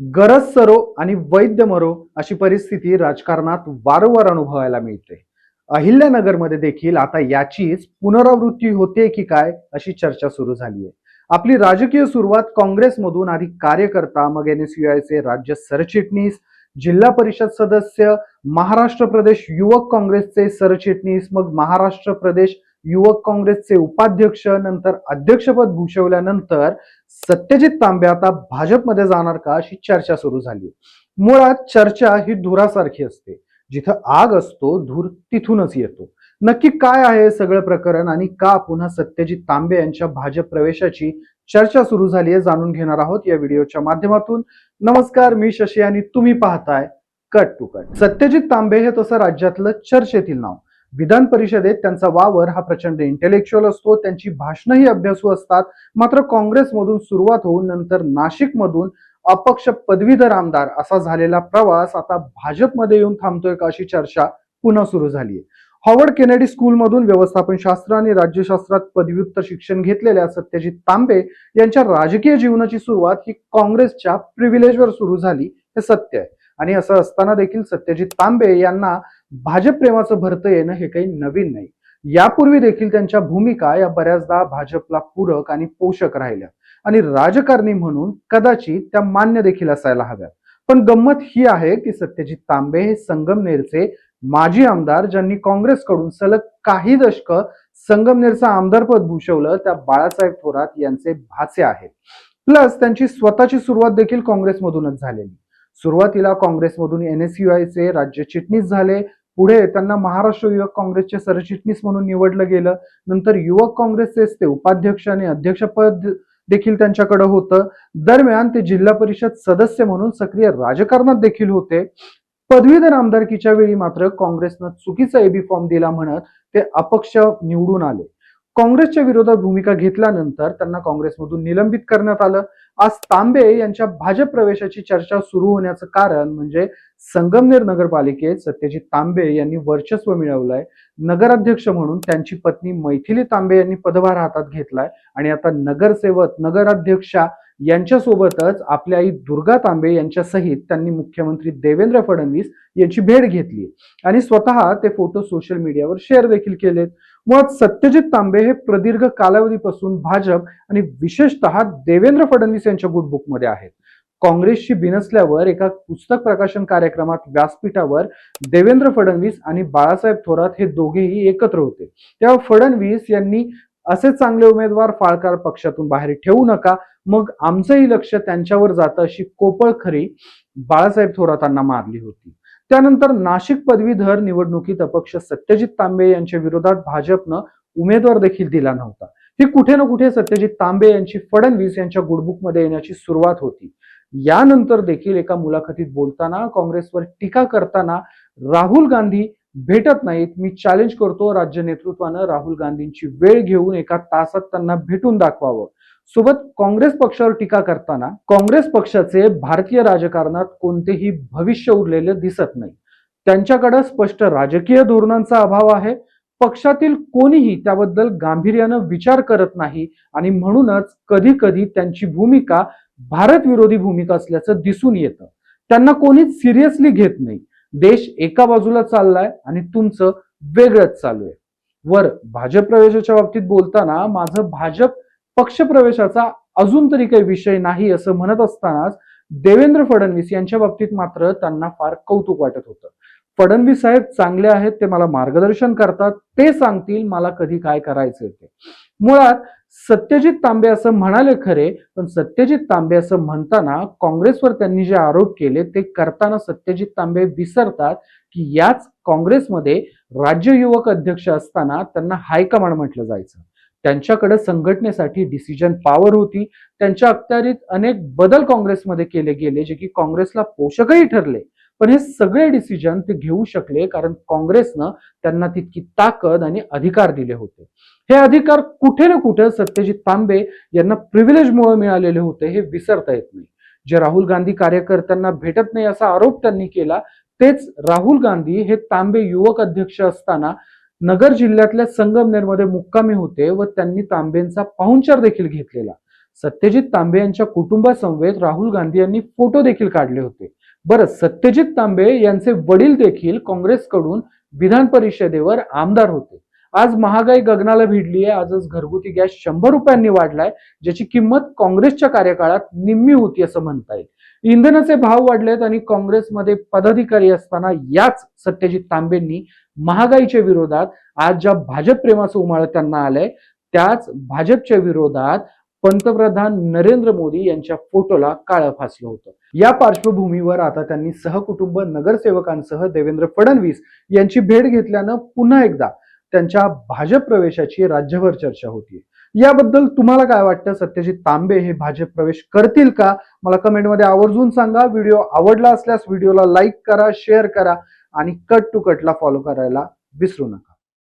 गरज सरो आणि वैद्य मरो अशी परिस्थिती राजकारणात वारंवार अनुभवायला मिळते. अहिल्यानगरमध्ये देखील आता याचीच पुनरावृत्ती होते की काय अशी चर्चा सुरू झाली आहे. आपली राजकीय सुरुवात काँग्रेसमधून आधी कार्यकर्ता, मग NSUIचे राज्य सरचिटणीस, जिल्हा परिषद सदस्य, महाराष्ट्र प्रदेश युवक काँग्रेसचे सरचिटणीस, मग महाराष्ट्र प्रदेश युवक काँग्रेसचे उपाध्यक्ष, नंतर अध्यक्षपद भूषवल्यानंतर सत्यजित तांबे आता भाजपमध्ये जाणार का अशी चर्चा सुरू झाली. मुळात चर्चा ही धुरासारखी असते. जिथं आग असतो धूर तिथूनच येतो. नक्की काय आहे सगळं प्रकरण आणि का पुन्हा सत्यजित तांबे यांच्या भाजप प्रवेशाची चर्चा सुरू झाली आहे जाणून घेणार आहोत या व्हिडिओच्या माध्यमातून. नमस्कार, मी शशी आणि तुम्ही पाहताय कट टू कट. सत्यजित तांबे हे तसं राज्यातलं चर्चेतील नाव. विधान परिषदेत त्यांचा वावर हा प्रचंड इंटेलेक्च्युअल असतो. त्यांची भाषणंही अभ्यासू असतात. मात्र काँग्रेसमधून सुरुवात होऊन नंतर नाशिकमधून अपक्ष पदवीधर आमदार असा झालेला प्रवास आता भाजपमध्ये येऊन थांबतोय का अशी चर्चा पुन्हा सुरू झाली आहे. हॉवर्ड केनेडी स्कूलमधून व्यवस्थापन शास्त्र आणि राज्यशास्त्रात पदव्युत्तर शिक्षण घेतलेल्या सत्यजित तांबे यांच्या राजकीय जीवनाची सुरुवात ही काँग्रेसच्या प्रिव्हिलेजवर सुरू झाली हे सत्य आहे. आणि असं असताना देखील सत्यजित तांबे यांना भाजप प्रेमाचं भरतं येणं हे काही नवीन नाही. यापूर्वी देखील त्यांच्या भूमिका या बऱ्याचदा भाजपला पूरक आणि पोषक राहिल्या आणि राजकारणी म्हणून कदाचित त्या मान्य देखील असायला हव्यात. पण गंमत ही आहे की सत्यजित तांबे हे संगमनेरचे माजी आमदार, ज्यांनी काँग्रेसकडून सलग काही दशक संगमनेरचं आमदारपद भूषवलं, त्या बाळासाहेब थोरात यांचे भाचे आहेत. प्लस त्यांची स्वतःची सुरुवात देखील काँग्रेसमधूनच झालेली. सुरुवातीला काँग्रेसमधून NSUIचे राज्य चिटणीस झाले. पुढे त्यांना महाराष्ट्र युवक काँग्रेसचे सरचिटणीस म्हणून निवडलं गेलं. नंतर युवक काँग्रेसचे ते उपाध्यक्ष आणि अध्यक्षपद देखील त्यांच्याकडे होतं. दरम्यान ते जिल्हा परिषद सदस्य म्हणून सक्रिय राजकारणात देखील होते. पदवीधर आमदारकीच्या वेळी मात्र काँग्रेसनं चुकीचा AB फॉर्म दिला म्हणत ते अपक्ष निवडून आले. काँग्रेसच्या विरोधात भूमिका घेतल्यानंतर त्यांना काँग्रेसमधून निलंबित करण्यात आलं. आज तांबे यांच्या भाजप प्रवेशाची चर्चा सुरू होण्याचं कारण म्हणजे संगमनेर नगरपालिकेत सत्यजित तांबे यांनी वर्चस्व मिळवलंय. नगराध्यक्ष म्हणून त्यांची पत्नी मैथिली तांबे यांनी पदभार हातात घेतलाय आणि आता नगरसेवक, नगराध्यक्षा यांच्यासोबतच आपल्या आई दुर्गा तांबे यांच्या सहित त्यांनी मुख्यमंत्री देवेंद्र फडणवीस यांची भेट घेतली आणि स्वतः ते फोटो सोशल मीडियावर शेअर देखील केलेत. मुळात सत्यजित तांबे हे प्रदीर्घ कालावधीपासून भाजप आणि विशेषतः देवेंद्र फडणवीस यांच्या गुडबुकमध्ये आहेत. काँग्रेसशी बिनसल्यावर एका पुस्तक प्रकाशन कार्यक्रमात व्यासपीठावर देवेंद्र फडणवीस आणि बाळासाहेब थोरात हे दोघेही एकत्र होते. तेव्हा फडणवीस यांनी असे चांगले उमेदवार फाळकार पक्षातून बाहेर ठेवू नका, मग आमचंही लक्ष त्यांच्यावर जातं अशी कोपळ खरी बाळासाहेब थोरातांना मारली होती. त्यानंतर नाशिक पदवीधर निवडणुकीत अपक्ष सत्यजित तांबे यांच्या विरोधात भाजपनं उमेदवार देखील दिला नव्हता. ही कुठे ना कुठे सत्यजित तांबे यांची फडणवीस यांच्या गुडबुकमध्ये येण्याची सुरुवात होती. यानंतर देखील एका मुलाखतीत बोलताना काँग्रेसवर टीका करताना राहुल गांधी भेटत नाहीत, मी चॅलेंज करतो राज्य नेतृत्वानं राहुल गांधींची वेळ घेऊन एका तासात त्यांना भेटून दाखवावं. सोबत काँग्रेस पक्षावर टीका करताना काँग्रेस पक्षाचे भारतीय राजकारणात कोणतेही भविष्य उरलेले दिसत नाही. त्यांच्याकडे स्पष्ट राजकीय धोरणांचा अभाव आहे. पक्षातील कोणीही त्याबद्दल गांभीर्यानं विचार करत नाही आणि म्हणूनच कधी कधी त्यांची भूमिका भारत विरोधी भूमिका असल्याचं दिसून येतं. त्यांना कोणीच सिरियसली घेत नाही. देश एका बाजूला चाललाय आणि तुमचं वेगळंच चालू आहे. वर भाजप प्रवेशाच्या बाबतीत बोलताना माझं भाजप पक्ष प्रवेशाचा अजून तरी काही विषय नाही असं म्हणत असतानाच देवेंद्र फडणवीस यांच्या बाबतीत मात्र त्यांना फार कौतुक वाटत होतं. फडणवीस साहेब चांगले आहेत, ते मला मार्गदर्शन करतात, ते सांगतील मला कधी काय करायचं ते. मुळात सत्यजित तांबे असं म्हणाले खरे, पण सत्यजित तांबे असं म्हणताना काँग्रेसवर त्यांनी जे आरोप केले ते करताना सत्यजित तांबे विसरतात की याच काँग्रेसमध्ये राज्य युवक अध्यक्ष असताना त्यांना हायकमांड म्हटलं जायचं. त्यांच्याकडे संघटनेसाठी डिसिजन पॉवर होती. त्यांच्या अखत्यारीत अनेक बदल काँग्रेसमध्ये केले गेले जे की काँग्रेसला पोषकही ठरले. पण हे सगळे डिसिजन ते घेऊ शकले कारण काँग्रेसनं त्यांना तितकी ताकद आणि अधिकार दिले होते. हे अधिकार कुठे ना कुठे सत्यजित तांबे यांना प्रिव्हिलेजमुळे मिळालेले होते हे विसरता येत नाही. जे राहुल गांधी कार्यकर्त्यांना भेटत नाही असा आरोप त्यांनी केला, तेच राहुल गांधी हे तांबे युवक अध्यक्ष असताना नगर जिल्ह्यातल्या संगमनेरमध्ये मुक्कामी होते व त्यांनी तांबेंचा पाहुणचार देखील घेतलेला. सत्यजित तांबे यांच्या कुटुंबासमवेत राहुल गांधी यांनी फोटो देखील काढले होते. बरं, सत्यजित तांबे यांचे वडील देखील काँग्रेसकडून विधान परिषदेवर आमदार होते. आज महागाई गगनाला भिडली आहे. आजच घरगुती गॅस 100 रुपयांनी वाढलाय, ज्याची किंमत काँग्रेसच्या कार्यकाळात निम्मी होती असं म्हणता येईल. इंधनाचे भाव वाढलेत आणि काँग्रेसमध्ये पदाधिकारी असताना याच सत्यजित तांबेंनी महागाईच्या विरोधात आज ज्या भाजप प्रेमाचं उमाळ त्यांना आलंय, त्याच भाजपच्या विरोधात पंतप्रधान नरेंद्र मोदी यांच्या फोटोला काळं फासलं होतं. या पार्श्वभूमीवर आता त्यांनी सहकुटुंब नगरसेवकांसह देवेंद्र फडणवीस यांची भेट घेतल्यानं पुन्हा एकदा त्यांच्या भाजप प्रवेशाची राज्यभर चर्चा होती. याबद्दल तुम्हाला काय वाटतं? सत्यजित तांबे हे भाजप प्रवेश करतील का? मला कमेंटमध्ये आवर्जून सांगा. व्हिडिओ आवडला असल्यास व्हिडिओला लाईक करा, शेअर करा आणि कट टू कटला फॉलो करायला विसरू नका.